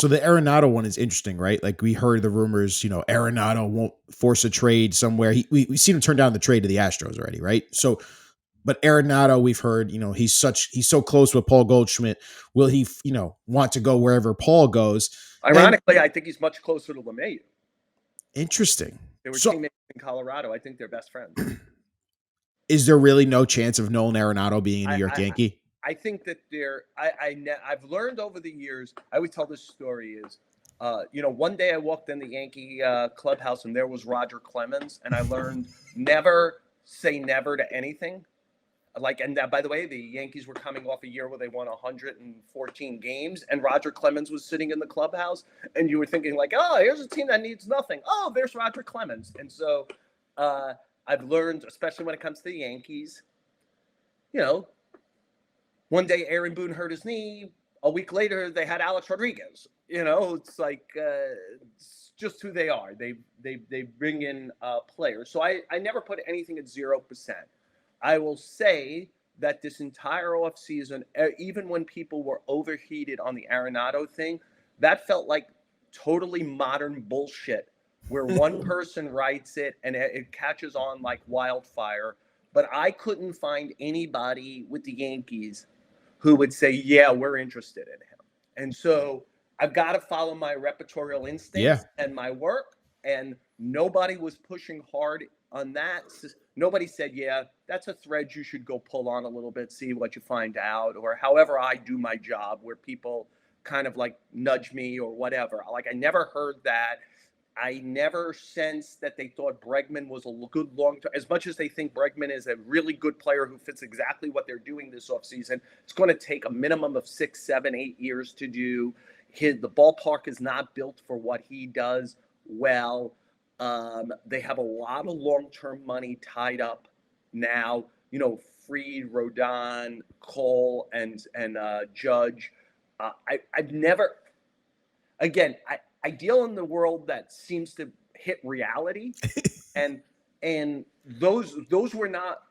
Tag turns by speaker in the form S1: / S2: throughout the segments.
S1: So the Arenado one is interesting, right? Like we heard the rumors, Arenado won't force a trade somewhere. We seen him turn down the trade to the Astros already, right? So, but Arenado, we've heard, he's so close with Paul Goldschmidt. Will he, want to go wherever Paul goes?
S2: Ironically, I think he's much closer to LeMahieu.
S1: Interesting.
S2: They were teammates in Colorado. I think they're best friends.
S1: Is there really no chance of Nolan Arenado being a New York Yankee?
S2: I think that I've learned over the years. I always tell this story is, one day I walked in the Yankee clubhouse and there was Roger Clemens, and I learned never say never to anything. And by the way, the Yankees were coming off a year where they won 114 games, and Roger Clemens was sitting in the clubhouse, and you were thinking like, oh, here's a team that needs nothing. Oh, there's Roger Clemens. And so I've learned, especially when it comes to the Yankees, one day Aaron Boone hurt his knee. A week later, they had Alex Rodriguez. It's like it's just who they are. They bring in players. So I never put anything at 0%. I will say that this entire offseason, even when people were overheated on the Arenado thing, that felt like totally modern bullshit where one person writes it and it catches on like wildfire. But I couldn't find anybody with the Yankees who would say, yeah, we're interested in him. And so I've got to follow my repertorial instincts and my work. And nobody was pushing hard on that. Nobody said, yeah, that's a thread you should go pull on a little bit, see what you find out, or however I do my job where people kind of like nudge me or whatever. Like I never heard that. I never sensed that they thought Bregman was a good long-term. As much as they think Bregman is a really good player who fits exactly what they're doing this offseason, it's going to take a minimum of 6, 7, 8 years to do. The ballpark is not built for what he does well. They have a lot of long-term money tied up now. Fried, Rodon, Cole, and Judge. I've never. Again, I deal in the world that seems to hit reality, and those were not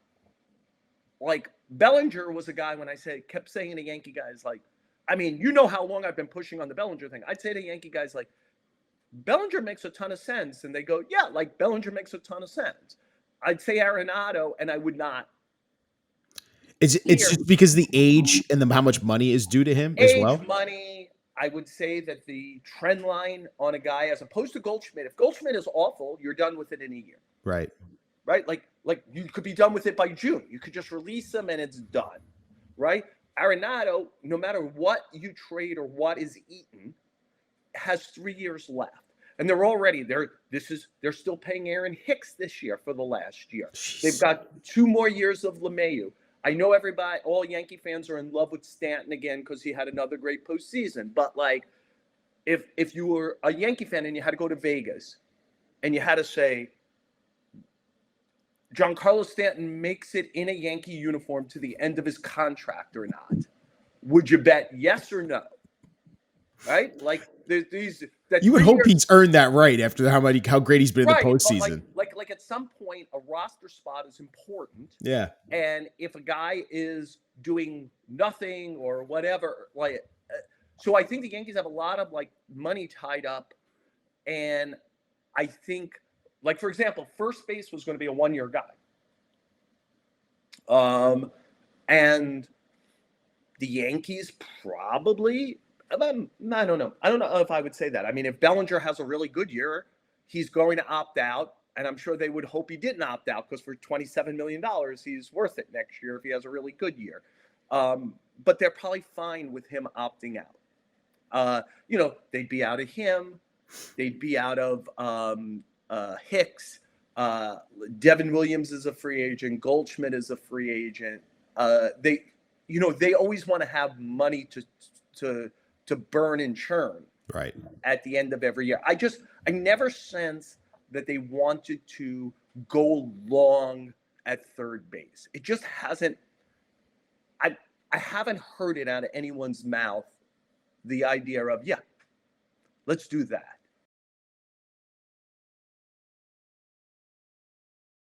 S2: like Bellinger was a guy when I kept saying to Yankee guys like, I mean, how long I've been pushing on the Bellinger thing. I'd say to Yankee guys like, Bellinger makes a ton of sense, and they go, yeah, like Bellinger makes a ton of sense. I'd say Arenado, and I would not.
S1: It's just because the age and how much money is due to him as well.
S2: Money. I would say that the trend line on a guy, as opposed to Goldschmidt, if Goldschmidt is awful, you're done with it in a year.
S1: Right.
S2: Like you could be done with it by June. You could just release him and it's done. Right. Arenado, no matter what you trade or what is eaten, has 3 years left. And they're still paying Aaron Hicks this year for the last year. Jeez. They've got 2 more years of LeMahieu. I know all Yankee fans are in love with Stanton again because he had another great postseason. But like, if you were a Yankee fan and you had to go to Vegas and you had to say, Giancarlo Stanton makes it in a Yankee uniform to the end of his contract or not, would you bet yes or no? Right? Like these.
S1: You would hope he's earned that right after how great he's been in the postseason.
S2: Like at some point, a roster spot is important.
S1: Yeah.
S2: And if a guy is doing nothing or whatever, so I think the Yankees have a lot of like money tied up, and I think, like for example, first base was going to be a 1-year guy. And the Yankees probably. I don't know. I don't know if I would say that. I mean, if Bellinger has a really good year, he's going to opt out. And I'm sure they would hope he didn't opt out because for $27 million, he's worth it next year if he has a really good year. But they're probably fine with him opting out. They'd be out of him. They'd be out of Hicks. Devin Williams is a free agent. Goldschmidt is a free agent. They always want to have money to burn and churn
S1: right
S2: at the end of every year. I never sense that they wanted to go long at third base. It just hasn't. I haven't heard it out of anyone's mouth, the idea of, yeah, let's do that.